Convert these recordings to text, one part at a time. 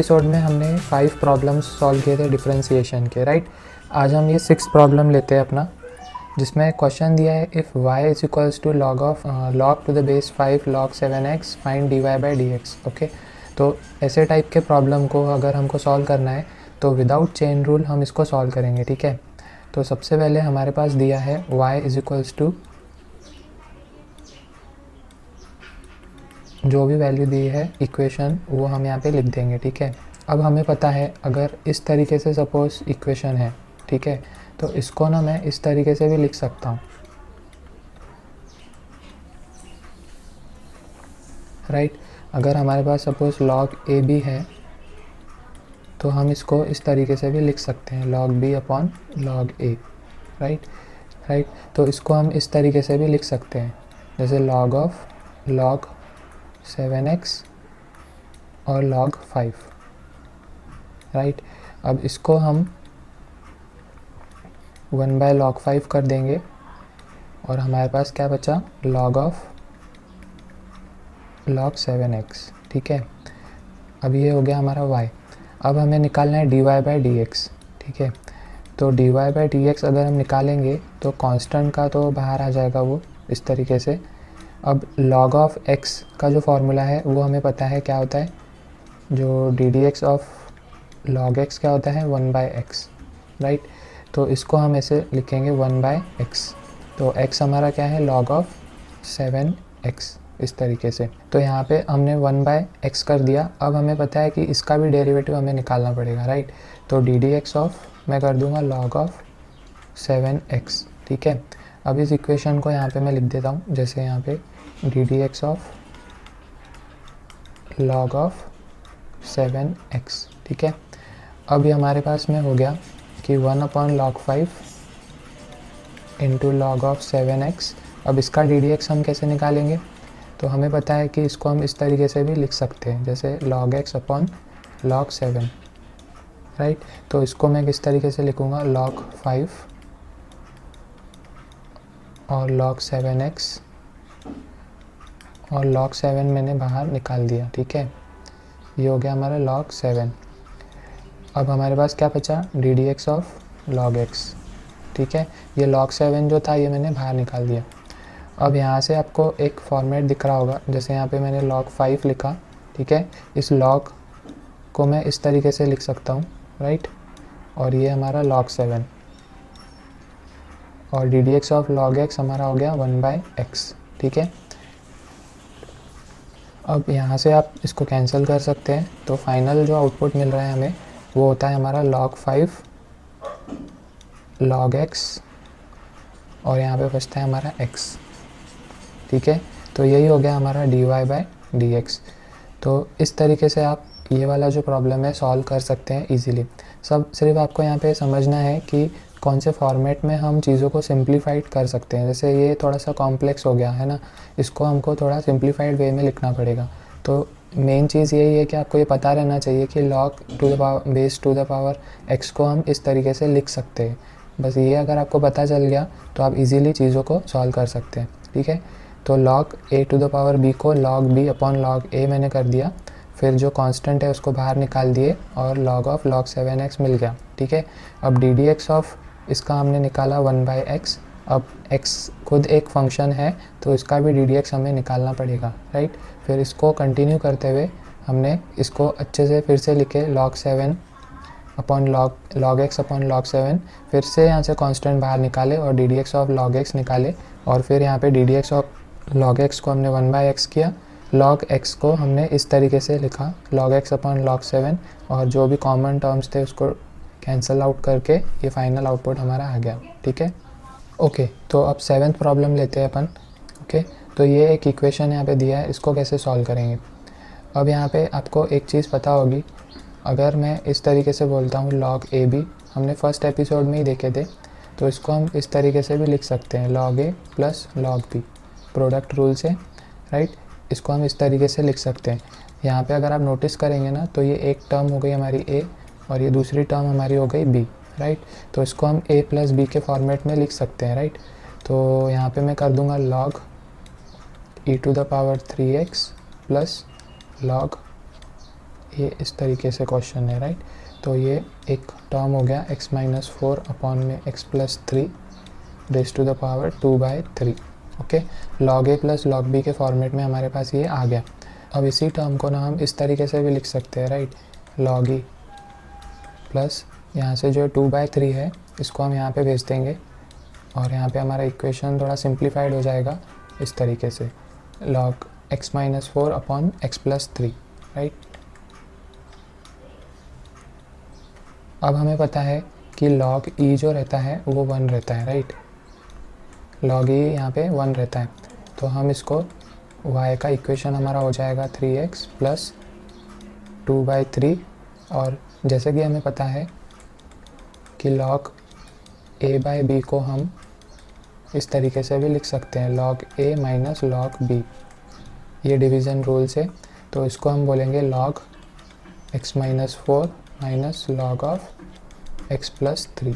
Episode में हमने 5 problems solve किए थे डिफरेंशिएशन के, राइट। आज हम ये 6 प्रॉब्लम लेते हैं अपना, जिसमें क्वेश्चन दिया है if y is equals to log to the base 5 log 7x find dy by D X. Okay, तो ऐसे टाइप के प्रॉब्लम को अगर हमको सॉल्व करना है तो विदाउट चेन रूल हम इसको सॉल्व करेंगे, ठीक है। तो सबसे पहले हमारे पास दिया है y इज इक्वल्स टू जो भी वैल्यू दी है इक्वेशन वो हम यहाँ पे लिख देंगे, ठीक है। अब हमें पता है अगर इस तरीके से सपोज इक्वेशन है, ठीक है, तो इसको ना मैं इस तरीके से भी लिख सकता हूँ, राइट। अगर हमारे पास सपोज log ए बी है तो हम इसको इस तरीके से भी लिख सकते हैं log b upon log a, right. तो इसको हम इस तरीके से भी लिख सकते हैं जैसे log 7x और log 5, राइट। अब इसको हम 1 बाय log 5 कर देंगे और हमारे पास क्या बचा log 7x, ठीक है। अब ये हो गया हमारा y। अब हमें निकालना है dy बाई डी एक्स, ठीक है। तो dy बाई डी एक्स अगर हम निकालेंगे तो कांस्टेंट का तो बाहर आ जाएगा वो इस तरीके से। अब log ऑफ x का जो फॉर्मूला है वो हमें पता है क्या होता है, जो D d x of log x क्या होता है 1 बाई एक्स, राइट। तो इसको हम ऐसे लिखेंगे 1 बाई एक्स। तो x हमारा क्या है log ऑफ 7x, इस तरीके से। तो यहाँ पे हमने 1 बाय एक्स कर दिया। अब हमें पता है कि इसका भी डेरिवेटिव हमें निकालना पड़ेगा, राइट। तो डी डी एक्स ऑफ मैं कर दूंगा log ऑफ 7x, ठीक है। अब इस इक्वेशन को यहाँ पे मैं लिख देता हूँ जैसे यहाँ पे D d x of log of 7x, ठीक है। अब ये हमारे पास में हो गया कि 1 upon log 5 into log of 7x। अब इसका डी डी एक्स हम कैसे निकालेंगे, तो हमें पता है कि इसको हम इस तरीके से भी लिख सकते हैं जैसे log x upon log 7, right. तो इसको मैं किस तरीके से लिखूँगा log 5 और log 7x और log 7 मैंने बाहर निकाल दिया, ठीक है। ये हो गया हमारा log 7। अब हमारे पास क्या बचा D d x of log x, ठीक है। ये log 7 जो था ये मैंने बाहर निकाल दिया। अब यहाँ से आपको एक फॉर्मेट दिख रहा होगा जैसे यहाँ पे मैंने log 5 लिखा, ठीक है। इस log को मैं इस तरीके से लिख सकता हूँ, राइट। और ये हमारा log 7 और d d x of log x हमारा हो गया 1 बाई एक्स, ठीक है। अब यहाँ से आप इसको कैंसिल कर सकते हैं, तो फाइनल जो आउटपुट मिल रहा है हमें वो होता है हमारा log 5 log x और यहाँ पे बचता है हमारा x, ठीक है। तो यही हो गया हमारा dy बाई डी एक्स। तो इस तरीके से आप ये वाला जो प्रॉब्लम है सॉल्व कर सकते हैं इजीली। सिर्फ आपको यहाँ पे समझना है कि कौन से फॉर्मेट में हम चीज़ों को सिंप्लीफाइड कर सकते हैं। जैसे ये थोड़ा सा कॉम्प्लेक्स हो गया है ना, इसको हमको थोड़ा सिंप्लीफाइड वे में लिखना पड़ेगा। तो मेन चीज़ यही है कि आपको ये पता रहना चाहिए कि log to the power base to the power x को हम इस तरीके से लिख सकते हैं। बस ये अगर आपको पता चल गया तो आप इजीली चीज़ों को सॉल्व कर सकते हैं, ठीक है। तो log a to the power b को log b upon log a मैंने कर दिया, फिर जो कांस्टेंट है उसको बाहर निकाल दिए और log ऑफ log 7x मिल गया, ठीक है। अब डी डी एक्स ऑफ इसका हमने निकाला 1 बाई एक्स। अब x खुद एक फंक्शन है तो इसका भी डी डी एक्स हमें निकालना पड़ेगा, राइट। फिर इसको कंटिन्यू करते हुए हमने इसको अच्छे से फिर से लिखे log 7 upon log x upon log 7, फिर से यहाँ से कांस्टेंट बाहर निकाले और d d x of log x निकाले और फिर यहाँ पे D d x of log x को हमने 1 बाई एक्स किया। log x को हमने इस तरीके से लिखा log x अपॉन log 7 और जो भी कॉमन टर्म्स थे उसको कैंसिल आउट करके ये फाइनल आउटपुट हमारा आ गया, ठीक है। ओके, तो अब 7th प्रॉब्लम लेते हैं अपन। ओके, तो ये एक इक्वेशन यहाँ पे दिया है, इसको कैसे सॉल्व करेंगे। अब यहाँ पे आपको एक चीज़ पता होगी, अगर मैं इस तरीके से बोलता हूँ log ए बी, हमने फर्स्ट एपिसोड में ही देखे थे, तो इसको हम इस तरीके से भी लिख सकते हैं log a plus log b product rule से, राइट। इसको हम इस तरीके से लिख सकते हैं। यहाँ पे अगर आप नोटिस करेंगे ना तो ये एक टर्म हो गई हमारी a और ये दूसरी टर्म हमारी हो गई b, राइट। तो इसको हम a प्लस b के फॉर्मेट में लिख सकते हैं, राइट। तो यहाँ पे मैं कर दूँगा log e to the power 3x plus log ये इस तरीके से क्वेश्चन है, राइट। तो ये एक टर्म हो गया x-4 अपॉन में x+3 raise to the power 2/3। Okay, log a plus log b के फॉर्मेट में हमारे पास ये आ गया। अब इसी टर्म को ना हम इस तरीके से भी लिख सकते हैं, राइट। log e प्लस यहाँ से जो 2/3 है इसको हम यहाँ पे भेज देंगे और यहाँ पे हमारा इक्वेशन थोड़ा सिंप्लीफाइड हो जाएगा इस तरीके से, log x-4 upon x+3, right. अब हमें पता है कि log e जो रहता है वो 1 रहता है, राइट। log e यहाँ पे 1 रहता है, तो हम इसको y का इक्वेशन हमारा हो जाएगा 3x प्लस 2/3। और जैसे कि हमें पता है कि log a/b को हम इस तरीके से भी लिख सकते हैं, log a minus log b, ये डिवीज़न रूल से। तो इसको हम बोलेंगे log x-4 minus log of x+3,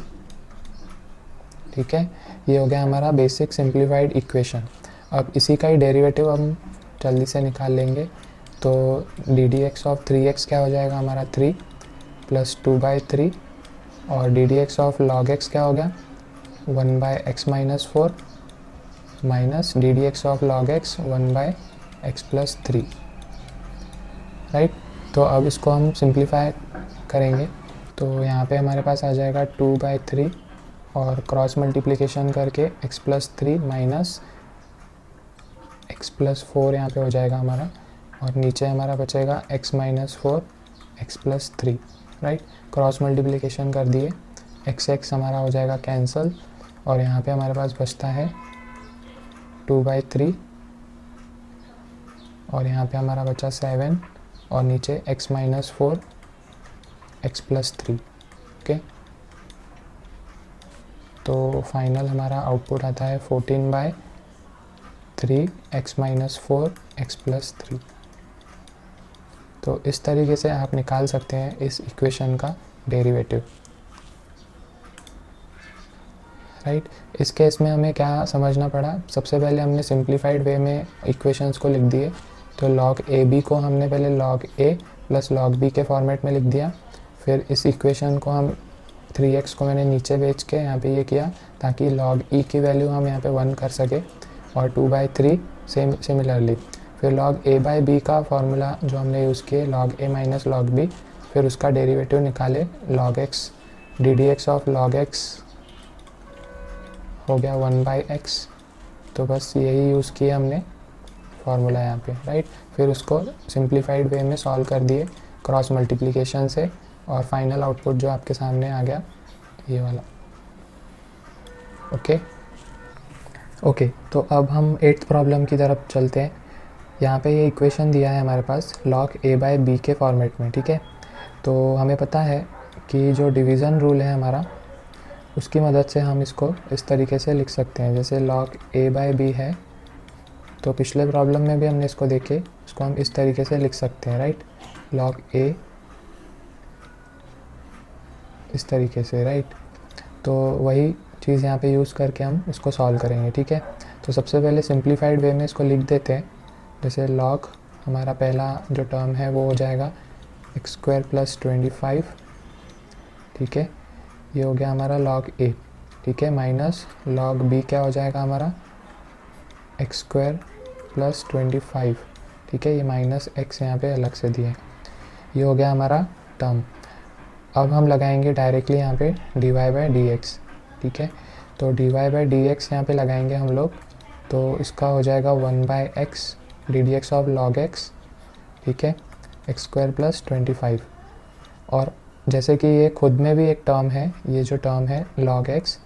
ठीक है। ये हो गया हमारा बेसिक सिंप्लीफाइड इक्वेशन। अब इसी का ही डेरिवेटिव हम जल्दी से निकाल लेंगे। तो D d x of 3x क्या हो जाएगा हमारा 3 प्लस 2/3, और d d x of log x क्या हो गया 1/x-4 minus D d x of log x 1/x+3, right. तो अब इसको हम सिंप्लीफाई करेंगे, तो यहाँ पे हमारे पास आ जाएगा 2/3 और क्रॉस मल्टीप्लिकेशन करके x+3 माइनस x+4 यहाँ पे हो जाएगा हमारा, और नीचे हमारा बचेगा x-4 x+3, right. Cross multiplication कर दिए, x हमारा हो जाएगा कैंसल, और यहाँ पे हमारे पास बचता है 2/3 और यहाँ पे हमारा बचा 7 और नीचे x-4 x+3, ओके। तो फाइनल हमारा आउटपुट आता है 14/3 x-4 x+3। तो इस तरीके से आप निकाल सकते हैं इस इक्वेशन का डेरिवेटिव, राइट। इस केस में हमें क्या समझना पड़ा, सबसे पहले हमने सिंप्लीफाइड वे में इक्वेशंस को लिख दिए। तो log ए बी को हमने पहले log a plus log b के फॉर्मेट में लिख दिया। फिर इस इक्वेशन को हम 3x को मैंने नीचे भेज के यहाँ पे ये किया ताकि log e की वैल्यू हम यहाँ पे 1 कर सके, और 2/3 सिमिलरली। फिर log a/b का फॉर्मूला जो हमने यूज़ किए log a minus log b, फिर उसका डेरिवेटिव निकाले log x, D d x of log x हो गया 1/x। तो बस यही यूज़ किया हमने फार्मूला यहाँ पे, राइट। फिर उसको सिंप्लीफाइड वे में सॉल्व कर दिए क्रॉस मल्टीप्लिकेशन से, और फाइनल आउटपुट जो आपके सामने आ गया ये वाला, ओके। तो अब हम 8th प्रॉब्लम की तरफ चलते हैं। यहाँ पे ये इक्वेशन दिया है हमारे पास log a/b के फॉर्मेट में, ठीक है। तो हमें पता है कि जो डिवीज़न रूल है हमारा, उसकी मदद से हम इसको इस तरीके से लिख सकते हैं। जैसे log a/b है, तो पिछले प्रॉब्लम में भी हमने इसको देखे, इसको हम इस तरीके से लिख सकते हैं, राइट। log a इस तरीके से, राइट। तो वही चीज़ यहाँ पे यूज़ करके हम इसको सॉल्व करेंगे, ठीक है। तो सबसे पहले सिंप्लीफाइड वे में इसको लिख देते हैं। जैसे log हमारा पहला जो टर्म है वो हो जाएगा x² + 25, ठीक है। ये हो गया हमारा log a, ठीक है, माइनस log b क्या हो जाएगा हमारा x² + 25, ठीक है। ये माइनस x यहाँ पे अलग से दिए, ये हो गया हमारा टर्म। अब हम लगाएंगे डायरेक्टली यहाँ पे dy/dx, ठीक है। तो dy/dx यहाँ पे लगाएंगे हम लोग, तो इसका हो जाएगा 1/x D d x of log x, ठीक है, x² + 25। और जैसे कि ये खुद में भी एक टर्म है, ये जो टर्म है log x,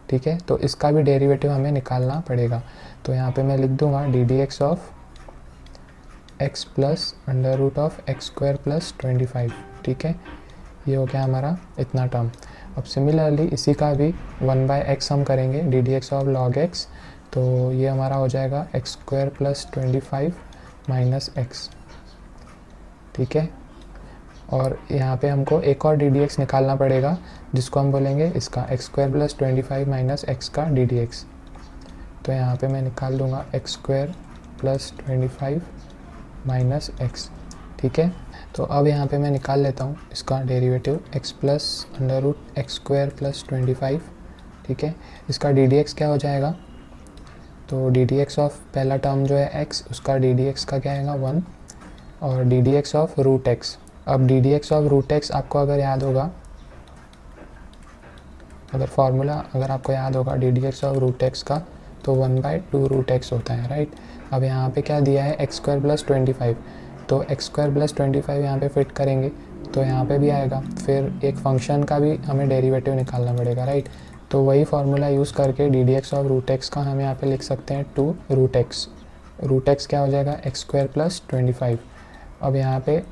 ठीक है, तो इसका भी डेरिवेटिव हमें निकालना पड़ेगा। तो यहाँ पे मैं लिख दूँगा D d x of x plus √(x² + 25), ठीक है। ये हो गया हमारा इतना टर्म। अब सिमिलरली इसी का भी 1/x हम करेंगे D d x of log x, तो ये हमारा हो जाएगा x² + 25 माइनस x, ठीक है। और यहाँ पे हमको एक और डी डी एक्स निकालना पड़ेगा, जिसको हम बोलेंगे इसका x² + 25 माइनस x का डी डी एक्स। तो यहाँ पे मैं निकाल दूँगा x² + 25 माइनस x, ठीक है। तो अब यहाँ पे मैं निकाल लेता हूँ इसका derivative x plus under root x square plus 25, ठीक है। इसका डी डी एक्स क्या हो जाएगा, तो डी डी एक्स ऑफ पहला टर्म जो है x, उसका डी डी एक्स का क्या आएगा 1, और d d x of root x. अब d d x of root x आपको अगर याद होगा, अगर फार्मूला अगर आपको याद होगा d d x of root x का, तो 1/2 रूट एक्स होता है, राइट। अब यहाँ पे क्या दिया है एक्स स्क्वायर प्लस 25, तो एक्स स्क्वायर प्लस 25 यहाँ पे फिट करेंगे तो यहाँ पे भी आएगा। फिर एक फंक्शन का भी हमें डेरिवेटिव निकालना पड़ेगा, राइट। तो वही फार्मूला यूज़ करके d d x of root x का हम यहाँ पे लिख सकते हैं 2 रूट एक्स। रूट एक्स क्या हो जाएगा एक्स स्क्वायर प्लस 25। अब यहाँ पे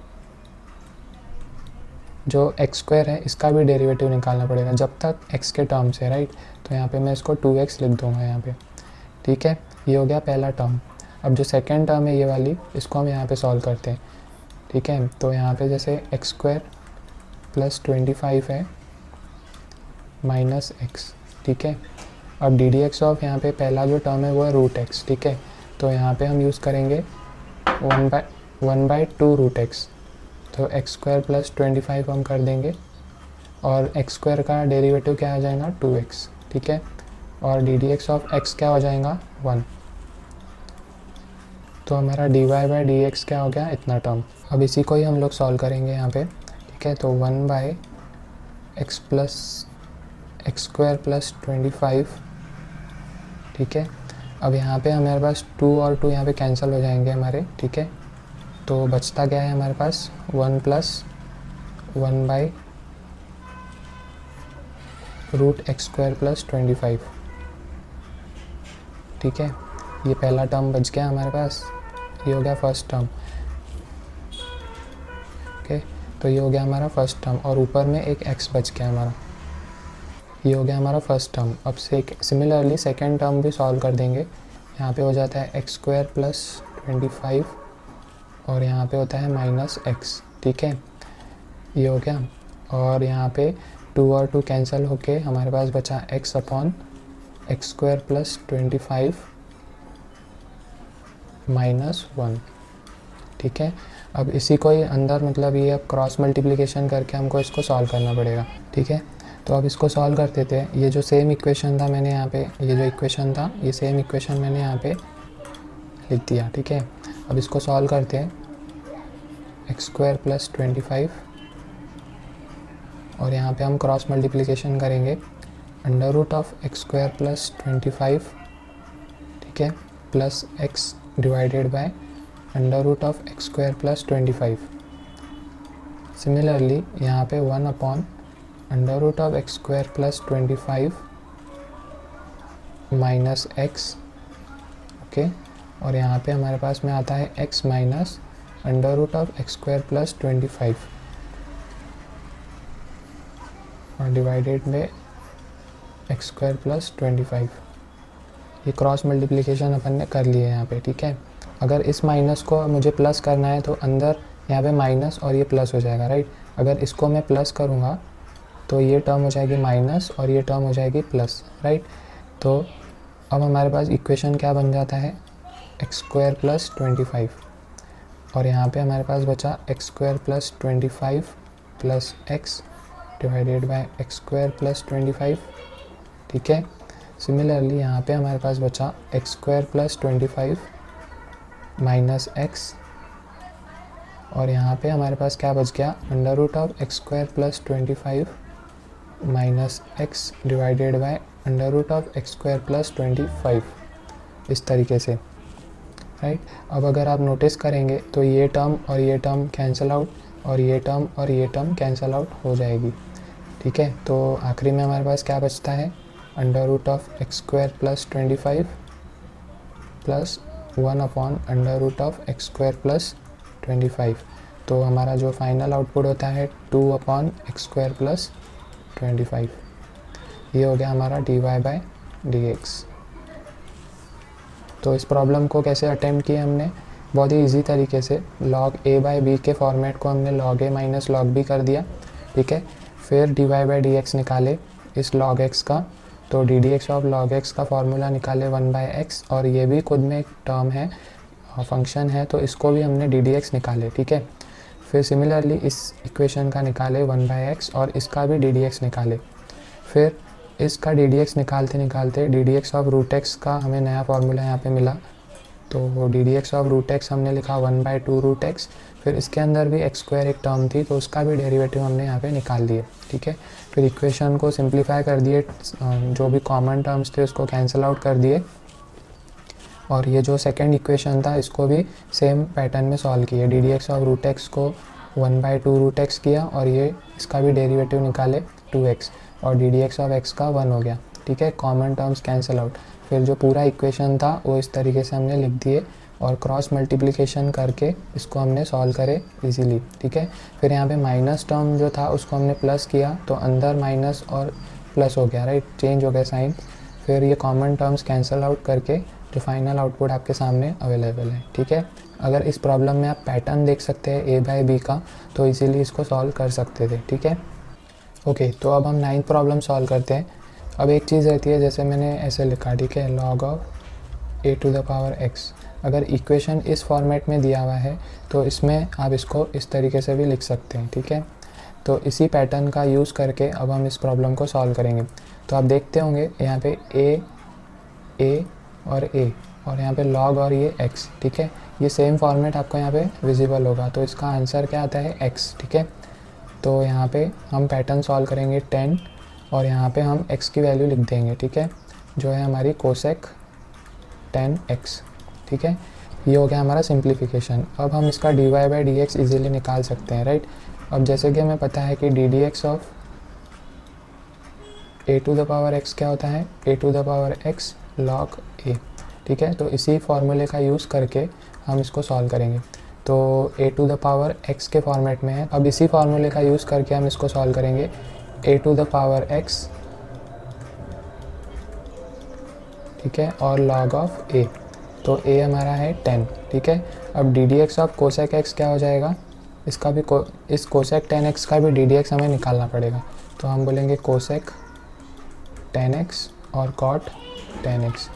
जो एक्स स्क्वायर है इसका भी डेरिवेटिव निकालना पड़ेगा जब तक एक्स के टर्म से, राइट। तो यहाँ पे मैं इसको 2x लिख दूँगा यहाँ पे, ठीक है। ये हो गया पहला टर्म। अब जो सेकेंड टर्म है ये वाली, इसको हम यहाँ पे सॉल्व करते हैं, ठीक है। तो यहाँ पे जैसे एक्स स्क्वायर प्लस 25 है माइनस एक्स, ठीक है। अब डी डी एक्स ऑफ यहाँ पे पहला जो टर्म है वो है रूट एक्स, ठीक है। तो यहाँ पे हम यूज़ करेंगे 1/2 रूट एक्स, तो एक्स स्क्वायर प्लस 25 हम कर देंगे, और एक्स स्क्वायर का डेरिवेटिव क्या आ जाएगा 2x, ठीक है। और d d x of x क्या हो जाएगा 1। तो हमारा dy बाई डी एक्स क्या हो गया इतना टर्म। अब इसी को ही हम लोग सॉल्व करेंगे यहाँ पे, ठीक है। तो 1/x plus x square plus 25, ठीक है। अब यहाँ पे हमारे पास 2 और 2 यहाँ पे कैंसिल हो जाएंगे हमारे, ठीक है। तो बचता क्या है हमारे पास 1 प्लस 1/रूट एक्स स्क्वायर प्लस 25, ठीक है। ये पहला टर्म बच गया हमारे पास, ये हो गया फर्स्ट टर्म, ओके। तो ये हो गया हमारा फर्स्ट टर्म, और ऊपर में एक x बच गया हमारा, ये हो गया हमारा फर्स्ट टर्म। अब सिमिलरली सेकेंड टर्म भी सॉल्व कर देंगे। यहाँ पे हो जाता है एक्स स्क्वायर प्लस 25, और यहाँ पे होता है माइनस एक्स, ठीक है। ये हो गया, और यहाँ पे 2 और 2 कैंसिल होके हमारे पास बचा x upon x square plus 25 minus 1, ठीक है। अब इसी को ही अंदर मतलब ये अब क्रॉस मल्टीप्लिकेशन करके हमको इसको सॉल्व करना पड़ेगा, ठीक है। तो अब इसको सॉल्व करते थे। ये जो सेम इक्वेशन था मैंने यहाँ पे, ये जो इक्वेशन था ये सेम इक्वेशन मैंने यहाँ पे लिख दिया, ठीक है। अब इसको सॉल्व करते हैं, एक्स स्क्वायर प्लस 25, और यहाँ पे हम क्रॉस मल्टीप्लिकेशन करेंगे, under root of x square plus 25, ठीक है, plus x divided by under root of x square plus 25। Similarly यहाँ पे 1 upon under root of x square plus 25 minus x, okay. और यहाँ पे हमारे पास में आता है x minus under root of x square plus 25 और डिवाइडेड में एक्स स्क्वायर प्लस 25। ये क्रॉस मल्टीप्लिकेशन अपन ने कर लिए यहाँ पे, ठीक है। अगर इस माइनस को मुझे प्लस करना है तो अंदर यहाँ पे माइनस और ये प्लस हो जाएगा, राइट। अगर इसको मैं प्लस करूँगा तो ये टर्म हो जाएगी माइनस और ये टर्म हो जाएगी प्लस, राइट। तो अब हमारे पास इक्वेशन क्या बन जाता है, एक्स स्क्वायर प्लस 25, और यहाँ पे हमारे पास बचा x square plus 25 plus x divided by x square plus 25, ठीक है। सिमिलरली यहाँ पे हमारे पास बचा x square plus 25 minus x, और यहाँ पे हमारे पास क्या बच गया, under root of x square plus 25 minus x divided by under root of x square plus 25, इस तरीके से, राइट। अब अगर आप नोटिस करेंगे तो ये टर्म और ये टर्म कैंसिल आउट, और ये टर्म और ये टर्म कैंसिल आउट हो जाएगी, ठीक है। तो आखिरी में हमारे पास क्या बचता है, under root of x square plus 25 plus 1 upon under root of x square plus 25। तो हमारा जो फाइनल आउटपुट होता है 2 अपॉन एक्स स्क्वायर प्लस 25। ये हो गया हमारा dy बाई dx। तो इस प्रॉब्लम को कैसे अटेम्प्ट किया हमने, बहुत ही इजी तरीके से log a बाई b के फॉर्मेट को हमने log a minus log b कर दिया, ठीक है। फिर dy बाई dx निकाले इस log x का, तो D d x of log x का फॉर्मूला निकाले 1/x, और ये भी खुद में एक टर्म है, फंक्शन है, तो इसको भी हमने डी डी एक्स निकाले, ठीक है। फिर सिमिलरली इस इक्वेशन का निकाले 1/x और इसका भी ddx निकाले। फिर इसका ddx निकालते निकालते ddx ऑफ रूट एक्स का हमें नया फार्मूला यहाँ पे मिला। तो ddx ऑफ रूट एक्स हमने लिखा 1/2 रूट एक्स। फिर इसके अंदर भी x² एक टर्म थी तो उसका भी डेरिवेटिव हमने यहाँ पे निकाल दिए, ठीक है। फिर इक्वेशन को सिंप्लीफाई कर दिए, जो भी कॉमन टर्म्स थे उसको कैंसिल आउट कर दिए, और ये जो सेकंड इक्वेशन था इसको भी सेम पैटर्न में सॉल्व किए। ddx ऑफ रूट एक्स को 1/2 रूट एक्स किया और ये इसका भी डेरिवेटिव निकाले 2x, और ddx ऑफ x का 1 हो गया, ठीक है। Common terms cancel out. फिर जो पूरा इक्वेशन था वो इस तरीके से हमने लिख दिए और क्रॉस मल्टीप्लिकेशन करके इसको हमने सॉल्व करे इजीली, ठीक है। फिर यहाँ पे माइनस टर्म जो था उसको हमने प्लस किया तो अंदर माइनस और प्लस हो गया, राइट, चेंज हो गया साइन। फिर ये कॉमन टर्म्स कैंसिल आउट करके जो फाइनल आउटपुट आपके सामने अवेलेबल है, ठीक है। अगर इस प्रॉब्लम में आप पैटर्न देख सकते हैं a/b का तो इजीली इसको सॉल्व कर सकते थे, ठीक है। ओके, तो अब हम 9th प्रॉब्लम सॉल्व करते हैं। अब एक चीज़ रहती है, जैसे मैंने ऐसे लिखा, ठीक है, log ऑफ a⁴x। अगर इक्वेशन इस फॉर्मेट में दिया हुआ है तो इसमें आप इसको इस तरीके से भी लिख सकते हैं, ठीक है। तो इसी पैटर्न का यूज़ करके अब हम इस प्रॉब्लम को सॉल्व करेंगे। तो आप देखते होंगे यहाँ पे a और a और यहाँ पे log और ये x, ठीक है। ये सेम फॉर्मेट आपको यहाँ पे विजिबल होगा, तो इसका आंसर क्या आता है x, ठीक है। तो यहाँ पे हम पैटर्न सॉल्व करेंगे 10 और यहाँ पे हम x की वैल्यू लिख देंगे, ठीक है, जो है हमारी कोसेक 10x, ठीक है। ये हो गया हमारा सिंप्लीफिकेशन। अब हम इसका dy/dx इजीली निकाल सकते हैं, राइट। अब जैसे कि हमें पता है कि ddx ऑफ a⁴x क्या होता है, a⁴x log a, ठीक है। तो इसी फॉर्मूले का यूज़ करके हम इसको सॉल्व करेंगे। तो a⁴x के फॉर्मेट में है। अब इसी फार्मूले का यूज़ करके हम इसको सॉल्व करेंगे a⁴x, ठीक है, और log ऑफ a। तो a हमारा है 10, ठीक है। अब ddx ऑफ कोसेक x क्या हो जाएगा, इसका भी इस कोसेक 10x का भी ddx हमें निकालना पड़ेगा। तो हम बोलेंगे कोसेक 10x और कॉट 10x।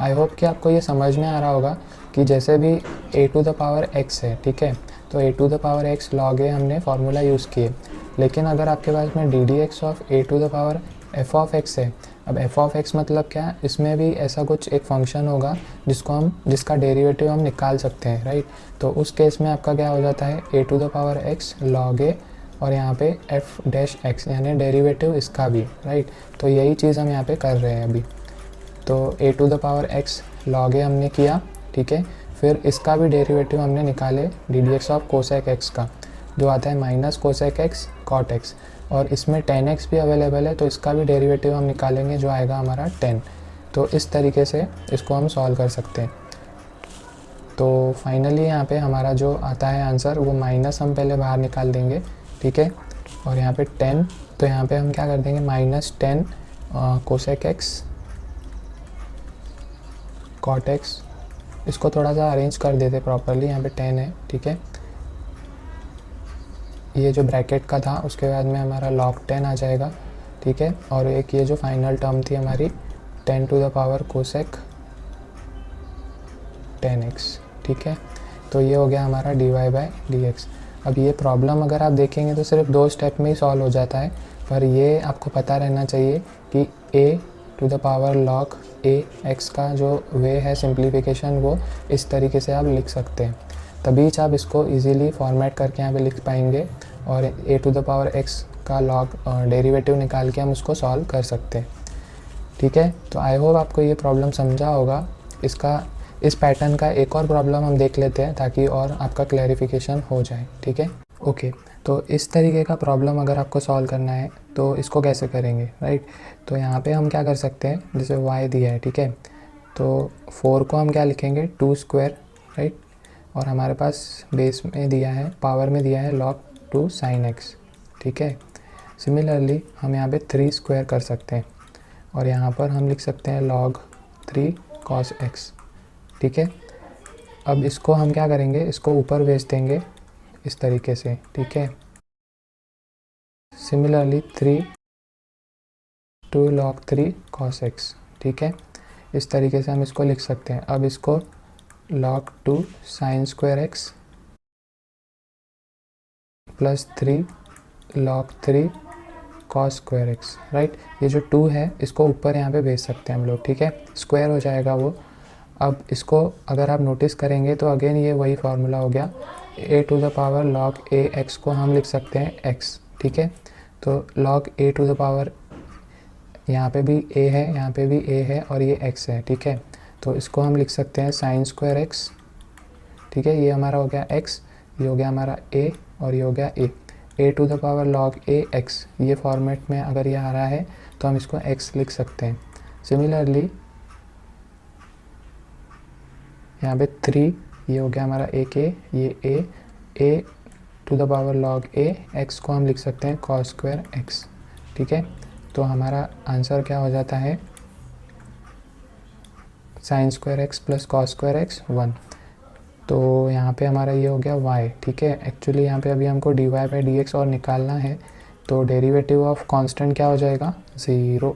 आई होप कि आपको ये समझ में आ रहा होगा कि जैसे भी a⁴x है, ठीक है, तो a⁴x log a हमने फार्मूला यूज़ किए। लेकिन अगर आपके पास में ddx ऑफ a⁴f(x) है, अब f(x) मतलब क्या, इसमें भी ऐसा कुछ एक फंक्शन होगा जिसका डेरिवेटिव हम निकाल सकते हैं, राइट। तो उस केस में आपका क्या हो जाता है a⁴x log a और यहाँ पे f'(x) यानी डेरिवेटिव इसका भी, राइट। तो यही चीज़ हम यहाँ पे कर रहे हैं अभी। तो a⁴x log a हमने किया, ठीक है। फिर इसका भी डेरिवेटिव हमने निकाले ddx ऑफ कोसेक x का, जो आता है minus cosec x cot x, और इसमें 10x भी अवेलेबल है तो इसका भी डेरिवेटिव हम निकालेंगे जो आएगा हमारा 10। तो इस तरीके से इसको हम सॉल्व कर सकते हैं। तो फाइनली यहाँ पे हमारा जो आता है आंसर वो माइनस हम पहले बाहर निकाल देंगे, ठीक है, और यहाँ पे 10। तो यहाँ पे हम क्या कर देंगे -10 कोसेक x कॉट x। इसको थोड़ा सा अरेंज कर देते प्रॉपरली, यहाँ पे 10 है, ठीक है। ये जो ब्रैकेट का था उसके बाद में हमारा log 10 आ जाएगा, ठीक है। और एक ये जो फाइनल टर्म थी हमारी 10⁴ कोसेक 10x, ठीक है। तो ये हो गया हमारा dy/dx। अब ये प्रॉब्लम अगर आप देखेंगे तो सिर्फ 2 स्टेप में ही सॉल्व हो जाता है, पर ये आपको पता रहना चाहिए कि a⁴ log ax का जो वे है सिंप्लीफिकेशन वो इस तरीके से आप लिख सकते हैं, तभी आप इसको इजीली फॉर्मेट करके यहाँ पे लिख पाएंगे और a⁴x का log डेरिवेटिव निकाल के हम उसको सॉल्व कर सकते हैं, ठीक है। तो आई होप आपको ये प्रॉब्लम समझा होगा। इस पैटर्न का एक और प्रॉब्लम हम देख लेते हैं ताकि और आपका क्लैरिफिकेशन हो जाए, ठीक है। ओके, तो इस तरीके का प्रॉब्लम अगर आपको सॉल्व करना है तो इसको कैसे करेंगे, राइट। तो यहाँ पे हम क्या कर सकते हैं, जैसे y दिया है, ठीक है, तो 4 को हम क्या लिखेंगे 2², राइट, और हमारे पास बेस में दिया है, पावर में दिया है log 2 sin x, ठीक है। सिमिलरली हम यहाँ पे 3² कर सकते हैं और यहाँ पर हम लिख सकते हैं log 3 cos x, ठीक है। अब इसको हम क्या करेंगे, इसको ऊपर भेज देंगे इस तरीके से, ठीक है। सिमिलरली 2 log 3 cos x, ठीक है। इस तरीके से हम इसको लिख सकते हैं। अब इसको log 2 sin² x plus 3 log 3 cos square x, right. ये जो 2 है इसको ऊपर यहाँ पे भेज सकते हैं हम लोग, ठीक है, स्क्वायर हो जाएगा वो। अब इसको अगर आप नोटिस करेंगे तो अगेन ये वही फार्मूला हो गया, a to the power log a x को हम लिख सकते हैं x, ठीक है। तो log a to the power, यहाँ पे भी a है, यहाँ पे भी a है और ये x है, ठीक है। तो इसको हम लिख सकते हैं साइन स्क्वायर एक्स, ठीक है। ये हमारा हो गया x, ये हो गया हमारा a और ये हो गया a to the power log a x। ये फॉर्मेट में अगर ये आ रहा है तो हम इसको x लिख सकते हैं। सिमिलरली यहाँ पे 3, ये हो गया हमारा a k, ये a to the power log a x को हम लिख सकते हैं cos स्क्वायर x, ठीक है। तो हमारा आंसर क्या हो जाता है, sine square x plus cos square x 1। तो यहाँ पे हमारा ये हो गया y, ठीक है। एक्चुअली यहाँ पे अभी हमको dy बाई डी एक्स और निकालना है, तो डेरिवेटिव ऑफ कांस्टेंट क्या हो जाएगा, 0।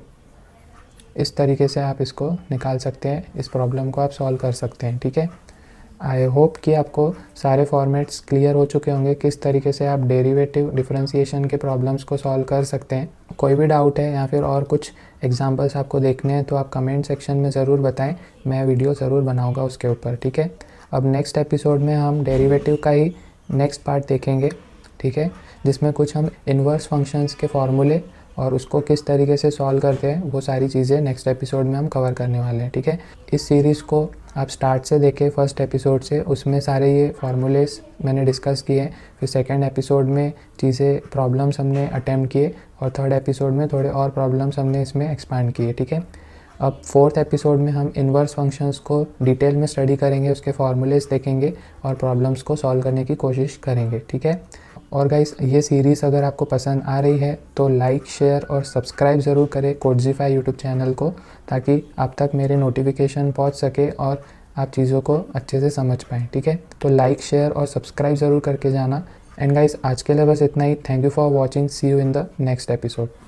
इस तरीके से आप इसको निकाल सकते हैं, इस प्रॉब्लम को आप सॉल्व कर सकते हैं, ठीक है। आई होप कि आपको सारे फॉर्मेट्स क्लियर हो चुके होंगे, किस तरीके से आप डेरिवेटिव डिफरेंशिएशन के प्रॉब्लम्स को सॉल्व कर सकते हैं। कोई भी डाउट है या फिर और कुछ एग्जांपल्स आपको देखने हैं तो आप कमेंट सेक्शन में ज़रूर बताएं, मैं वीडियो ज़रूर बनाऊंगा उसके ऊपर, ठीक है। अब नेक्स्ट एपिसोड में हम डेरिवेटिव का ही नेक्स्ट पार्ट देखेंगे, ठीक है, जिसमें कुछ हम इन्वर्स फंक्शंस के फॉर्मूले और उसको किस तरीके से सॉल्व करते हैं वो सारी चीज़ें नेक्स्ट एपिसोड में हम कवर करने वाले हैं, ठीक है। इस सीरीज़ को आप स्टार्ट से देखें, फर्स्ट एपिसोड से, उसमें सारे ये फार्मूलेस मैंने डिस्कस किए। फिर सेकंड एपिसोड में चीज़ें प्रॉब्लम्स हमने अटेम्प्ट किए और थर्ड एपिसोड में थोड़े और प्रॉब्लम्स हमने इसमें एक्सपांड किए, ठीक है। अब फोर्थ एपिसोड में हम इन्वर्स फंक्शंस को डिटेल में स्टडी करेंगे, उसके फार्मूलेस देखेंगे और प्रॉब्लम्स को सॉल्व करने की कोशिश करेंगे, ठीक है। और गाइस, ये सीरीज़ अगर आपको पसंद आ रही है तो लाइक, शेयर और सब्सक्राइब ज़रूर करें कोडजीफाई यूट्यूब चैनल को, ताकि आप तक मेरे नोटिफिकेशन पहुंच सके और आप चीज़ों को अच्छे से समझ पाएँ, ठीक है। तो लाइक, शेयर और सब्सक्राइब ज़रूर करके जाना। एंड गाइस, आज के लिए बस इतना ही। Thank you for watching, see you in the next episode.